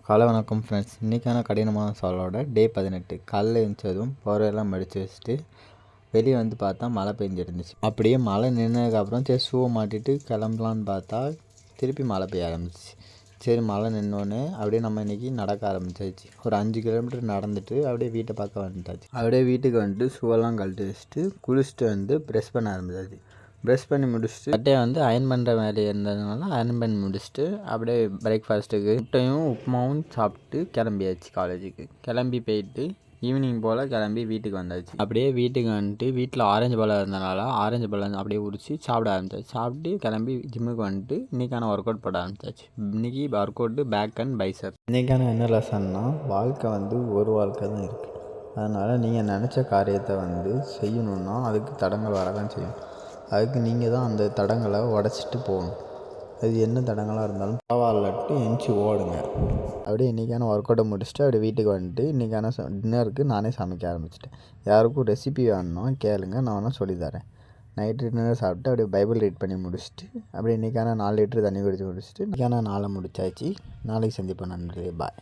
காலை வணக்கம் ஃப்ரெண்ட்ஸ். இன்றைக்கான கடினமான சவாலோட டே 18. காலையில் எழுந்ததும் போர்வையெல்லாம் மடித்து வச்சுட்டு வெளியே வந்து பார்த்தா மழை பெஞ்சிருந்துச்சு. அப்படியே மழை நின்னதுக்கப்புறம் சரி ஷூவை மாட்டிட்டு கிளம்பலான்னு பார்த்தா திருப்பி மழை பெய்ய ஆரம்பிச்சிச்சு. சரி மழை நின்னோடனே அப்படியே நம்ம இன்றைக்கி நடக்க ஆரம்பிச்சாச்சு. ஒரு 5 கிலோமீட்டர் நடந்துட்டு அப்படியே வீட்டை பார்க்க வந்துட்டாச்சு. அப்படியே வீட்டுக்கு வந்துட்டு ஷூவெல்லாம் கழட்டி வச்சுட்டு குளிச்சுட்டு வந்து ப்ரெஷ் பண்ண ஆரம்பிச்சாச்சு. ப்ரெஷ் பண்ணி முடிச்சுட்டு சட்டையை வந்து அயன் பண்ணுற வேலை இருந்ததுனால அயன் பண்ணி முடிச்சுட்டு அப்படியே பிரேக்ஃபாஸ்ட்டுக்கு முட்டையும் உப்புமாவும் சாப்பிட்டு கிளம்பியாச்சு. காலேஜுக்கு கிளம்பி போயிட்டு ஈவினிங் போல் கிளம்பி வீட்டுக்கு வந்தாச்சு. அப்படியே வீட்டுக்கு வந்துட்டு வீட்டில் ஆரஞ்சு பழம் இருந்தனால ஆரஞ்சு பழம் அப்படியே உரித்து சாப்பிட ஆரம்பிச்சாச்சு. சாப்பிட்டு கிளம்பி ஜிம்முக்கு வந்துட்டு இன்றைக்கான ஒர்க் அவுட் போட ஆரம்பிச்சாச்சு. இன்றைக்கி workout back and bicep. இன்றைக்கான என்ன லெசன்னா, வாழ்க்கை வந்து ஒரு வாழ்க்கை தான் இருக்குது. அதனால் நீங்கள் நினச்ச காரியத்தை வந்து செய்யணுன்னா அதுக்கு தடங்கள் வரதான் செய்யும். அதுக்கு நீங்கள் தான் அந்த தடங்களை உடச்சிட்டு போகணும். அது என்ன தடங்களாக இருந்தாலும் பரவாயில்லட்டு எந்திச்சி ஓடுங்க. அப்படியே இன்றைக்கான ஒர்க் அவுட்டை முடிச்சுட்டு அப்படியே வீட்டுக்கு வந்துட்டு இன்றைக்கான டின்னருக்கு நானே சமைக்க ஆரம்பிச்சிட்டேன். யாருக்கும் ரெசிபி வேணும்னா கேளுங்க, நான் வேணால் சொல்லித்தரேன். நைட்டு டின்னர் சாப்பிட்டு அப்படியே பைபிள் ரீட் பண்ணி முடிச்சுட்டு அப்படியே இன்றைக்கான 4 லிட்டர் தண்ணி குடிச்சு முடிச்சுட்டு இன்றைக்கான நாளை முடிச்சாச்சு. நாளைக்கு சந்திப்போம். நன்றி, பாய்.